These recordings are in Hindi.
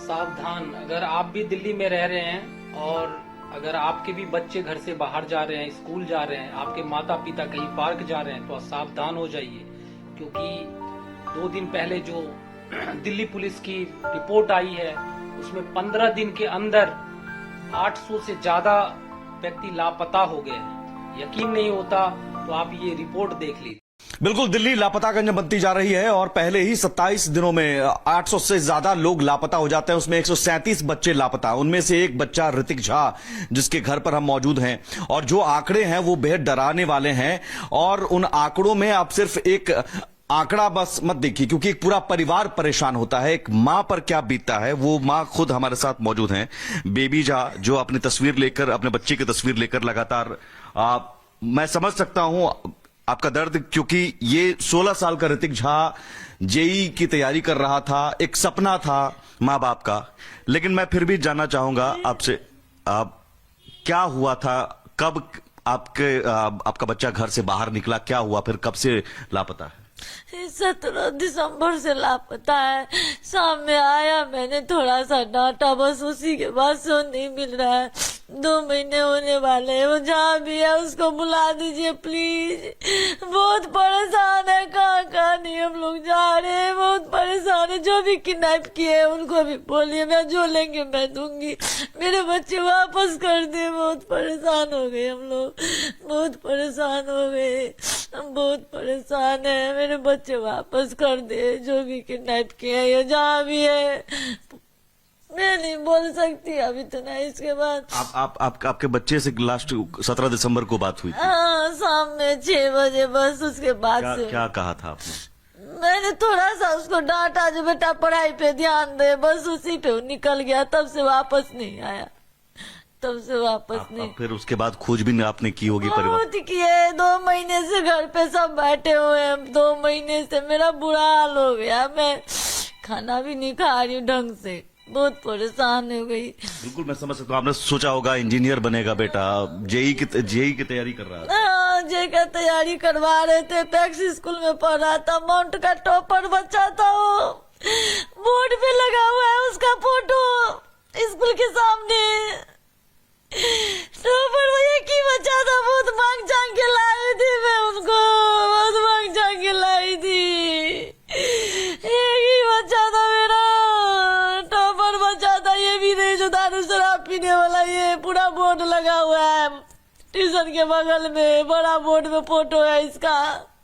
सावधान, अगर आप भी दिल्ली में रह रहे हैं और अगर आपके भी बच्चे घर से बाहर जा रहे हैं, स्कूल जा रहे हैं, आपके माता पिता कहीं पार्क जा रहे हैं, तो सावधान हो जाइए। क्योंकि 2 दिन पहले जो दिल्ली पुलिस की रिपोर्ट आई है उसमें 15 दिन के अंदर 800 से ज्यादा व्यक्ति लापता हो गए हैं। यकीन नहीं होता तो आप ये रिपोर्ट देख लीजिए। बिल्कुल, दिल्ली लापतागंज बनती जा रही है और पहले ही 27 दिनों में 800 से ज्यादा लोग लापता हो जाते हैं। उसमें 137 बच्चे लापता, उनमें से एक बच्चा ऋतिक झा जिसके घर पर हम मौजूद हैं। और जो आंकड़े हैं वो बेहद डराने वाले हैं और उन आंकड़ों में आप सिर्फ एक आंकड़ा बस मत देखिए, क्योंकि एक पूरा परिवार परेशान होता है। एक मां पर क्या बीतता है, वो मां खुद हमारे साथ मौजूद हैं, बेबी झा, जो अपनी तस्वीर लेकर, अपने बच्चे की तस्वीर लेकर लगातार मैं समझ सकता हूं आपका दर्द, क्योंकि ये 16 साल का ऋतिक झा जेई की तैयारी कर रहा था। एक सपना था मां बाप का। लेकिन मैं फिर भी जानना चाहूंगा आपसे, क्या हुआ था, कब आपका बच्चा घर से बाहर निकला, क्या हुआ, फिर कब से लापता है? 17 दिसंबर से लापता है। शाम में आया, मैंने थोड़ा सा डांटा, बस उसी के बाद से नहीं मिल रहा है। 2 महीने होने वाले हैं। वो जहाँ भी है उसको बुला दीजिए प्लीज। बहुत परेशान है, कहाँ नहीं हम लोग जा रहे हैं, बहुत परेशान है। जो भी किडनैप किए हैं उनको भी बोलिए, मैं जो लेंगे मैं दूंगी, मेरे बच्चे वापस कर दे। बहुत परेशान हो गए हम लोग, बहुत परेशान हो गए, हम बहुत परेशान है। मेरे बच्चे वापस कर दे, जो भी किडनैप किए हैं या जहाँ भी है। मैं नहीं बोल सकती अभी तो नहीं। इसके बाद आपके बच्चे से लास्ट 17 दिसंबर को बात हुई थी? हाँ, शाम में 6 बजे, बस उसके बाद से। क्या कहा था आपने? मैंने थोड़ा सा उसको डांटा, जो बेटा पढ़ाई पे ध्यान दे, बस उसी पे वो निकल गया। तब से वापस नहीं आया, तब से वापस नहीं। फिर उसके बाद खोजबीन आपने की होगी परिवार? बहुत किए। 2 महीने से घर पे सब बैठे हुए हैं। 2 महीने से मेरा बुरा हाल हो गया। मैं खाना भी नहीं खा रही हूँ ढंग से, बहुत परेशान हो गई। बिल्कुल, मैं समझ सकता हूँ। आपने सोचा होगा इंजीनियर बनेगा बेटा, जेई की तैयारी कर रहा था। जेई का तैयारी करवा रहे थे, पैक्स स्कूल में पढ़ रहा था। माउंट का टॉपर बच्चा था, वो बोर्ड पे लगा हुआ है उसका फोटो स्कूल के सामने। टॉपर वो एक ही बच्चा था, बहुत मांग चांग के लाई थी मैं उनको, बहुत मांग चांग के लाई थी। एक ही बच्चा था मेरा, टॉपर बच्चा था। ये भी नहीं जो दारू शराब पीने वाला। ये पूरा बोर्ड लगा हुआ है ट्यूशन के बगल में, बड़ा बोर्ड में फोटो है इसका।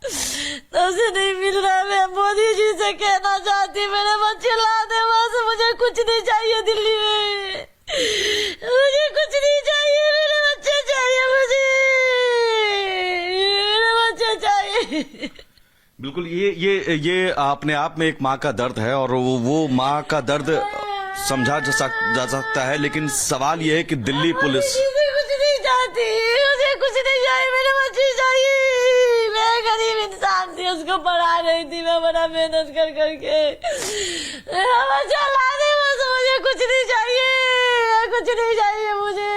तो उसे नहीं मिल रहा है। मैं मोदी जी से कहना चाहती, मेरे बच्चे ला दे बस, मुझे कुछ नहीं चाहिए दिल्ली में, मुझे कुछ नहीं चाहिए, मेरे बच्चे चाहिए मुझे, मेरे बच्चे चाहिए। बिल्कुल, ये अपने आप में एक माँ का दर्द है और वो माँ का दर्द समझा जा सकता है। लेकिन सवाल ये है कि दिल्ली पुलिस कुछ नहीं चाहती, मुझे कुछ नहीं चाहिए, मेरे बच्चे चाहिए। मैं गरीब इंसान थी, उसको पढ़ा रही थी मैं बड़ा मेहनत कर करके। मेरा बच्चा ला दे बस, मुझे कुछ नहीं चाहिए, कुछ नहीं चाहिए मुझे।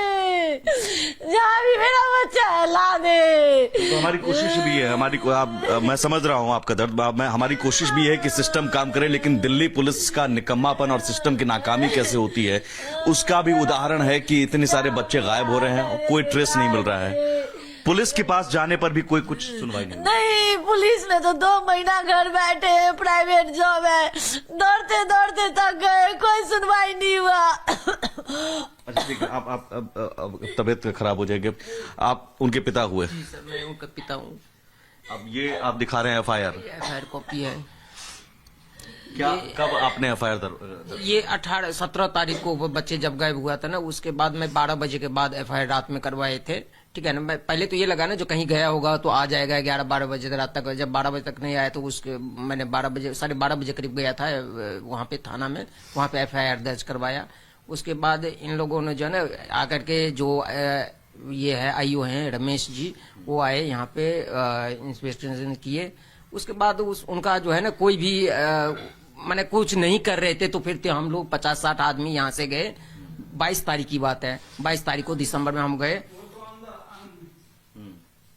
जहाँ भी मेरा बच्चा है ला दे। तो हमारी कोशिश भी है, मैं समझ रहा हूँ आपका दर्द। हमारी कोशिश भी है कि सिस्टम काम करे, लेकिन दिल्ली पुलिस का निकम्मापन और सिस्टम की नाकामी कैसे होती है उसका भी उदाहरण है कि इतने सारे बच्चे गायब हो रहे हैं और कोई ट्रेस नहीं मिल रहा है। पुलिस के पास जाने पर भी कोई कुछ सुनवाई नहीं। पुलिस ने तो 2 महीना घर बैठे, प्राइवेट जॉब है, दौड़ते दौड़ते थक गए, कोई सुनवाई नहीं हुआ। अच्छा ठीक है, आप तबीयत खराब हो जाएगी। आप उनके पिता हुए? जी सर, मैं उनका पिता हूँ। अब ये आप दिखा रहे हैं एफआईआर कॉपी है। क्या कब आपने एफआईआर ये 17 तारीख को वो बच्चे जब गायब हुआ था ना, उसके बाद मैं 12 बजे के बाद एफआईआर रात में करवाए थे। ठीक है ना, मैं पहले तो ये लगा ना जो कहीं गया होगा तो आ जाएगा 11-12 बजे रात तक। जब 12 बजे तक नहीं आया तो उसके मैंने 12 बजे करीब गया था वहाँ पे थाना में, वहाँ पे एफआईआर दर्ज करवाया। उसके बाद इन लोगों ने जो है ना आकर के, जो ये है आईओ हैं रमेश जी, वो आए यहाँ पे इंस्पेक्शन किए। उसके बाद उनका जो है ना कोई भी मैंने कुछ नहीं कर रहे थे, तो फिर हम लोग 50-60 आदमी यहाँ से गए। 22 तारीख की बात है, 22 तारीख को दिसंबर में हम गए।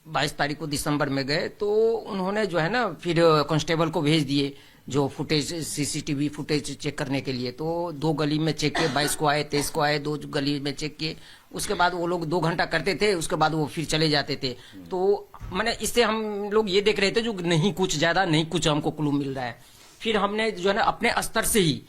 22 तारीख को दिसंबर में गए तो उन्होंने जो है ना फिर कांस्टेबल को भेज दिए। जो फुटेज सीसीटीवी फुटेज चेक करने के लिए। तो 2 गली में चेक किए, 22 को आए, 23 को आए, 2 गली में चेक किए। उसके बाद वो लोग 2 घंटा करते थे, उसके बाद वो फिर चले जाते थे। तो मैंने इससे हम लोग ये देख रहे थे जो नहीं कुछ ज्यादा नहीं कुछ हमको क्लू मिल रहा है। फिर हमने जो है ना अपने स्तर से ही,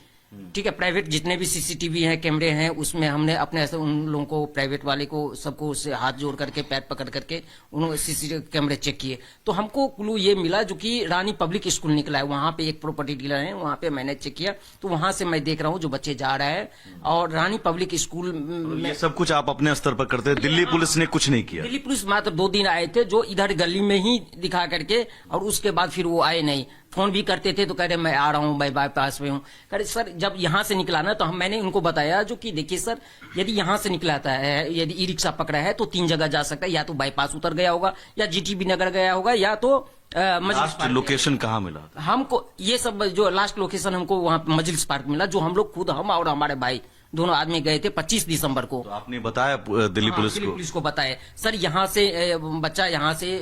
ठीक है, प्राइवेट जितने भी सीसीटीवी हैं, कैमरे हैं, उसमें हमने अपने उन लोगों को, प्राइवेट वाले को, सबको उससे हाथ जोड़ करके, पैर पकड़ करके उन्होंने सीसीटीवी कैमरे चेक किए। तो हमको क्लू ये मिला जो कि रानी पब्लिक स्कूल निकला है, वहां पे एक प्रॉपर्टी डीलर है, वहां पे मैंने चेक किया। तो वहां से मैं देख रहा हूँ जो बच्चे जा रहे हैं, और रानी पब्लिक स्कूल में ये सब कुछ आप अपने स्तर पर करते हैं, दिल्ली पुलिस ने कुछ नहीं किया? दिल्ली पुलिस मात्र 2 दिन आए थे, जो इधर गली में ही दिखा करके, और उसके बाद फिर वो आए नहीं। फोन भी करते थे तो कह रहे मैं आ रहा हूँ, मैं बाईपास में हूँ। कह रहे सर जब यहाँ से निकला ना, तो मैंने उनको बताया जो कि देखिए सर, यदि यहाँ से निकलाता है, यदि ई रिक्शा पकड़ा है तो 3 जगह जा सकता है, या तो बाईपास उतर गया होगा, या जीटीबी नगर गया होगा, या तो लास्ट लोकेशन कहाँ मिला? हमको ये सब जो लास्ट लोकेशन हमको वहाँ मजलिस पार्क मिला, जो हम लोग खुद, हम और हमारे भाई दोनों आदमी गए थे 25 दिसंबर को। तो आपने बताया दिल्ली पुलिस को? दिल्ली पुलिस को बताया सर, यहाँ से बच्चा यहाँ से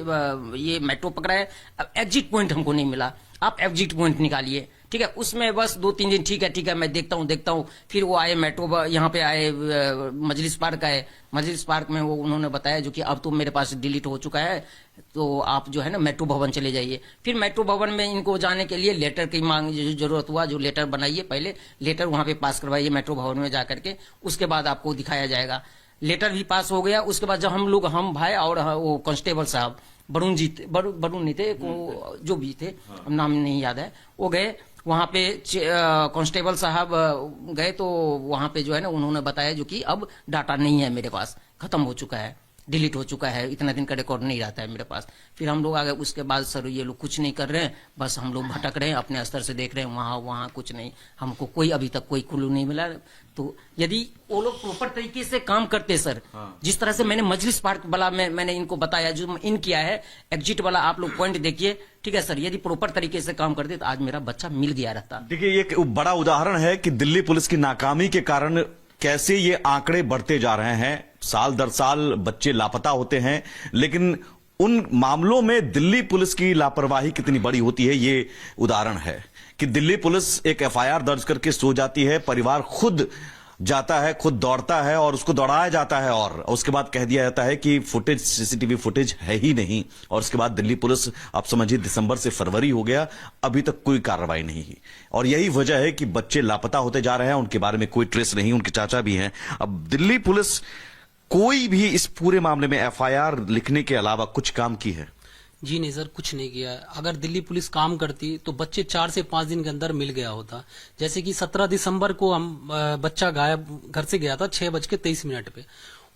ये मेट्रो पकड़ा है, अब एग्जिट पॉइंट हमको नहीं मिला, आप एग्जिट पॉइंट निकालिए, ठीक है। उसमें बस 2-3 दिन ठीक है मैं देखता हूँ। फिर वो आए मेट्रो, यहाँ पे आए, मजलिस पार्क आए। मजलिस पार्क में वो उन्होंने बताया जो कि अब तो मेरे पास डिलीट हो चुका है, तो आप जो है ना मेट्रो भवन चले जाइए। फिर मेट्रो भवन में इनको जाने के लिए लेटर की मांग जरूरत हुआ, जो लेटर बनाइए, पहले लेटर वहां पे पास करवाइए मेट्रो भवन में जाकर के, उसके बाद आपको दिखाया जाएगा। लेटर भी पास हो गया। उसके बाद जब हम भाई और वो कांस्टेबल साहब वरुण नहीं थे, जो भी थे, नाम नहीं याद है, वो गए वहां पे, कांस्टेबल साहब गए, तो वहां पे जो है ना उन्होंने बताया जो कि अब डाटा नहीं है मेरे पास, खत्म हो चुका है, डिलीट हो चुका है, इतना दिन का रिकॉर्ड नहीं रहता है मेरे पास। फिर हम लोग आ गए। उसके बाद सर ये लोग कुछ नहीं कर रहे हैं, बस हम लोग भटक रहे हैं, अपने स्तर से देख रहे हैं, वहाँ कुछ नहीं, हमको कोई अभी तक कोई क्लू नहीं मिला। तो यदि वो लोग प्रॉपर तरीके से काम करते सर, जिस तरह से मैंने मजलिस पार्क वाला मैंने इनको बताया, जो इन किया है एग्जिट वाला, आप लोग पॉइंट देखिए, ठीक है सर, यदि प्रॉपर तरीके से काम करते तो आज मेरा बच्चा मिल गया रहता। देखिए ये एक बड़ा उदाहरण है कि दिल्ली पुलिस की नाकामी के कारण कैसे ये आंकड़े बढ़ते जा रहे हैं। साल दर साल बच्चे लापता होते हैं, लेकिन उन मामलों में दिल्ली पुलिस की लापरवाही कितनी बड़ी होती है, ये उदाहरण है कि दिल्ली पुलिस एक एफआईआर दर्ज करके सो जाती है, परिवार खुद जाता है, खुद दौड़ता है और उसको दौड़ाया जाता है, और उसके बाद कह दिया जाता है कि फुटेज, सीसीटीवी फुटेज है ही नहीं। और उसके बाद दिल्ली पुलिस, आप समझिए दिसंबर से फरवरी हो गया, अभी तक कोई कार्रवाई नहीं हुई। और यही वजह है कि बच्चे लापता होते जा रहे हैं, उनके बारे में कोई ट्रेस नहीं, उनके चाचा भी हैं। अब दिल्ली पुलिस कोई भी इस पूरे मामले में एफआईआर लिखने के अलावा कुछ काम की है? जी नहीं सर, कुछ नहीं किया है। अगर दिल्ली पुलिस काम करती तो बच्चे 4 से 5 दिन के अंदर मिल गया होता। जैसे कि 17 दिसंबर को हम बच्चा गायब घर से गया था 6:23 पे,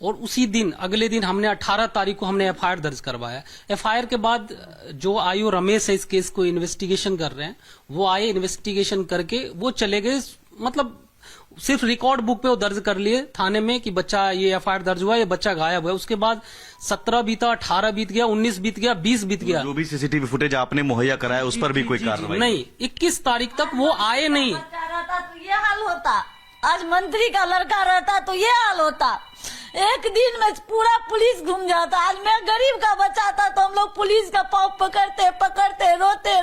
और उसी दिन अगले दिन हमने 18 तारीख को हमने एफआईआर दर्ज करवाया। एफआईआर के बाद जो आयु रमेश है इस केस को इन्वेस्टिगेशन कर रहे हैं, वो आए, इन्वेस्टिगेशन करके वो चले गए, मतलब सिर्फ रिकॉर्ड बुक पे वो दर्ज कर लिए थाने में कि बच्चा, ये एफआईआर दर्ज हुआ, ये बच्चा गायब हुआ। उसके बाद 17 बीता, 18 बीत गया, 19 बीत गया, 20 बीत गया। जो भी सीसीटीवी फुटेज आपने मुहैया कराया उस पर भी कोई कार्रवाई नहीं। 21 तारीख तक वो आए नहीं। बच्चा रहता तो ये हाल होता, आज मंत्री का लड़का रहता तो ये हाल होता। एक दिन में पूरा पुलिस घूम जाता। आज मैं गरीब का बच्चा था तो हम लोग पुलिस का पाँव पकड़ते रोते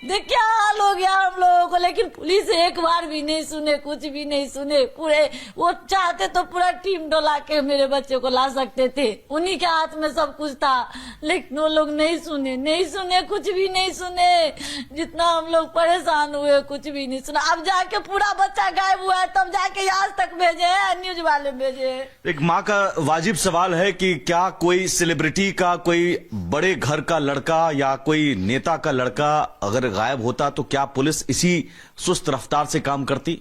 देख क्या हाल हो गया हम लोगों को। लेकिन पुलिस एक बार भी नहीं सुने, कुछ भी नहीं सुने। पूरे वो चाहते तो पूरा टीम डोला के मेरे बच्चे को ला सकते थे, उन्हीं के हाथ में सब कुछ था, लेकिन वो लोग नहीं सुने, कुछ भी नहीं सुने। जितना हम लोग परेशान हुए, कुछ भी नहीं सुना। अब जाके पूरा बच्चा गायब हुआ है, तब जाके आज तक भेजे हैं, न्यूज वाले भेजे। एक माँ का वाजिब सवाल है कि क्या कोई सेलिब्रिटी का, कोई बड़े घर का लड़का या कोई नेता का लड़का अगर गायब होता तो क्या पुलिस इसी सुस्त रफ्तार से काम करती?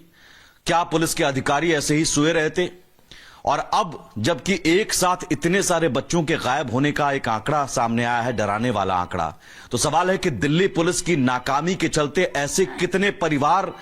क्या पुलिस के अधिकारी ऐसे ही सोए रहते? और अब जबकि एक साथ इतने सारे बच्चों के गायब होने का एक आंकड़ा सामने आया है, डराने वाला आंकड़ा, तो सवाल है कि दिल्ली पुलिस की नाकामी के चलते ऐसे कितने परिवार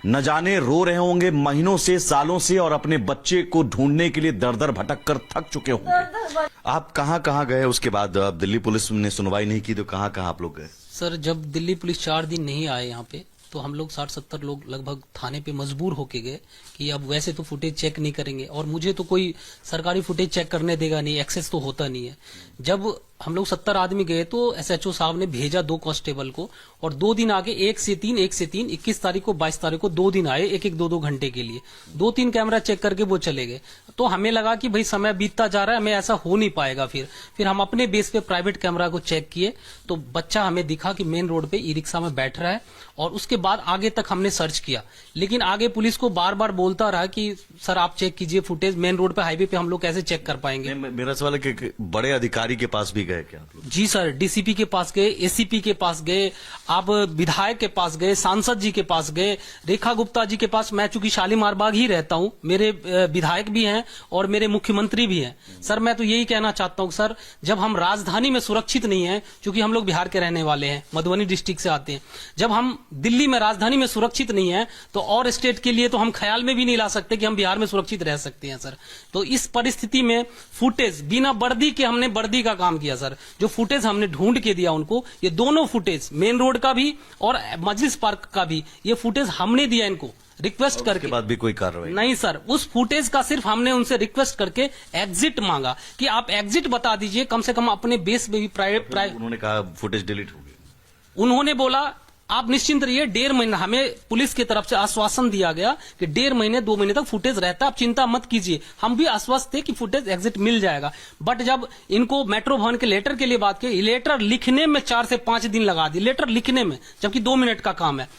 न जाने रो रहे होंगे महीनों से, सालों से, और अपने बच्चे को ढूंढने के लिए दर दर भटक कर थक चुके होंगे। आप कहां गए उसके बाद? अब दिल्ली पुलिस ने सुनवाई नहीं की तो कहां आप लोग गए? सर जब दिल्ली पुलिस 4 दिन नहीं आए यहाँ पे, तो हम लोग 60-70 लोग लगभग थाने पे मजबूर होके गए कि अब वैसे तो फुटेज चेक नहीं करेंगे, और मुझे तो कोई सरकारी फुटेज चेक करने देगा नहीं, एक्सेस तो होता नहीं है। जब हम लोग 70 आदमी गए तो एसएचओ साहब ने भेजा 2 कांस्टेबल को, और 2 दिन आगे 1 से 3 21 तारीख को 22 तारीख को 2 दिन आए, 1-2 घंटे के लिए 2-3 कैमरा चेक करके वो चले गए। तो हमें लगा कि भाई समय बीतता जा रहा है, हमें ऐसा हो नहीं पाएगा। फिर हम अपने बेस पे प्राइवेट कैमरा को चेक किए तो बच्चा हमें दिखा कि मेन रोड पे ई रिक्शा में बैठ रहा है, और उसके बाद आगे तक हमने सर्च किया, लेकिन आगे पुलिस को बार बार बोलता रहा कि सर आप चेक कीजिए फुटेज, मेन रोड पे हाईवे पे हम लोग कैसे चेक कर पाएंगे। मेरा सवाल है कि बड़े अधिकारी के पास भी गए क्या? जी सर, डीसीपी के पास गए, एसीपी के पास गए, आप विधायक के पास गए, सांसद जी के पास गए, रेखा गुप्ता जी के पास। मैं चूंकि शालीमार बाग ही रहता हूं, मेरे विधायक भी हैं और मेरे मुख्यमंत्री भी हैं। सर मैं तो यही कहना चाहता हूं सर, जब हम राजधानी में सुरक्षित नहीं है, क्योंकि हम लोग बिहार के रहने वाले हैं, मधुबनी डिस्ट्रिक्ट से आते हैं, जब हम दिल्ली में राजधानी में सुरक्षित नहीं है तो और स्टेट के लिए तो हम ख्याल में भी नहीं ला सकते कि हम बिहार में सुरक्षित रह सकते हैं सर। तो इस परिस्थिति में फुटेज बिना वर्दी के, हमने वर्दी का काम किया सर। जो फुटेज हमने ढूंढ के दिया उनको, ये दोनों फुटेज मेन रोड का भी और मजलिस पार्क का भी, ये फुटेज हमने दिया इनको रिक्वेस्ट करके। बाद भी कोई कार्रवाई नहीं सर, उस फुटेज का सिर्फ हमने उनसे रिक्वेस्ट करके एग्जिट मांगा कि आप एग्जिट बता दीजिए, कम से कम अपने बेस में भी प्राइवेट। उन्होंने कहा फुटेज डिलीट हो गई। उन्होंने बोला आप निश्चिंत रहिए, 1.5 महीना, हमें पुलिस की तरफ से आश्वासन दिया गया कि 1.5 महीने 2 महीने तक फुटेज रहता है, आप चिंता मत कीजिए। हम भी आश्वस्त थे कि फुटेज एग्जिट मिल जाएगा। बट जब इनको मेट्रो भवन के लेटर के लिए बात की, लेटर लिखने में 4 से 5 दिन लगा दिए, लेटर लिखने में, जबकि 2 मिनट का काम है।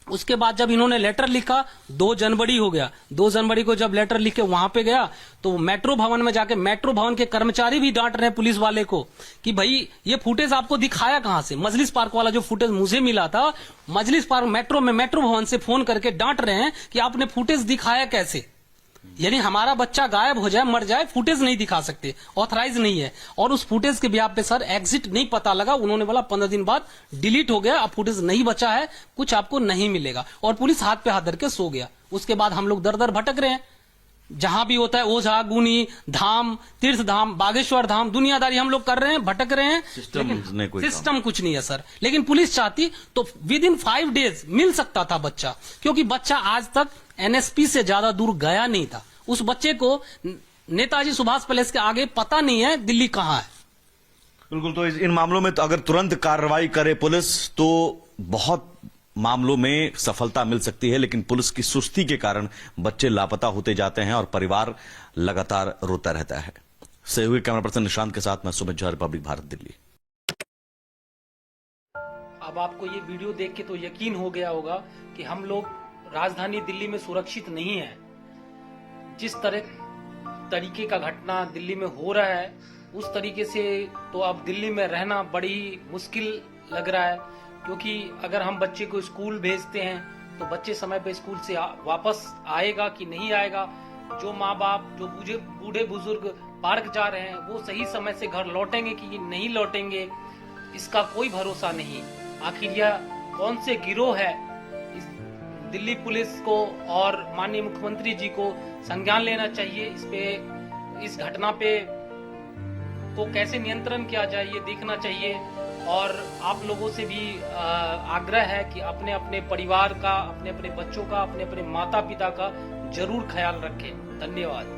उसके बाद जब इन्होंने लेटर लिखा, 2 जनवरी हो गया, 2 जनवरी को जब लेटर लिख के वहां पे गया तो मेट्रो भवन में जाके मेट्रो भवन के कर्मचारी भी डांट रहे पुलिस वाले को कि भाई ये फुटेज आपको दिखाया कहां से। मजलिस पार्क वाला जो फुटेज मुझे मिला था, मजलिस पार्क मेट्रो में मेट्रो भवन से फोन करके डांट रहे हैं कि आपने फुटेज दिखाया कैसे। यानी हमारा बच्चा गायब हो जाए, मर जाए, फुटेज नहीं दिखा सकते, ऑथराइज नहीं है। और उस फुटेज के ब्याह पे सर एग्जिट नहीं पता लगा। उन्होंने बोला 15 दिन बाद डिलीट हो गया, अब फुटेज नहीं बचा है, कुछ आपको नहीं मिलेगा। और पुलिस हाथ पे हाथ धर के सो गया। उसके बाद हम लोग दर दर भटक रहे हैं, जहां भी होता है ओझा गुनी धाम, तीर्थ धाम, बागेश्वर धाम, दुनियादारी हम लोग कर रहे हैं, भटक रहे हैं। सिस्टम कुछ नहीं है सर। लेकिन पुलिस चाहती तो विद इन 5 डेज मिल सकता था बच्चा, क्योंकि बच्चा आज तक एनएसपी से ज्यादा दूर गया नहीं था। उस बच्चे को नेताजी सुभाष पैलेस के आगे पता नहीं है दिल्ली कहां है। बिल्कुल, तो इन मामलों में तो अगर तुरंत कार्रवाई करे पुलिस तो बहुत मामलों में सफलता मिल सकती है, लेकिन पुलिस की सुस्ती के कारण बच्चे लापता होते जाते हैं और परिवार लगातार रोता रहता है। सहयोगी कैमरा पर्सन निशांत के साथ मैं सुमित झा, रिपब्लिक भारत, दिल्ली। अब आपको ये वीडियो देख के तो यकीन हो गया होगा कि हम लोग राजधानी दिल्ली में सुरक्षित नहीं है। जिस तरीके का घटना दिल्ली में हो रहा है, उस तरीके से तो अब दिल्ली में रहना बड़ी मुश्किल लग रहा है। क्योंकि अगर हम बच्चे को स्कूल भेजते हैं तो बच्चे समय पे स्कूल से वापस आएगा कि नहीं आएगा। जो माँ बाप, जो बूढ़े बुजुर्ग पार्क जा रहे हैं, वो सही समय से घर लौटेंगे कि नहीं लौटेंगे, इसका कोई भरोसा नहीं। आखिर यह कौन से गिरोह है? इस दिल्ली पुलिस को और माननीय मुख्यमंत्री जी को संज्ञान लेना चाहिए। इस घटना पे को कैसे नियंत्रण किया जाए ये देखना चाहिए। और आप लोगों से भी आग्रह है कि अपने अपने परिवार का, अपने अपने बच्चों का, अपने अपने माता पिता का जरूर ख्याल रखें। धन्यवाद।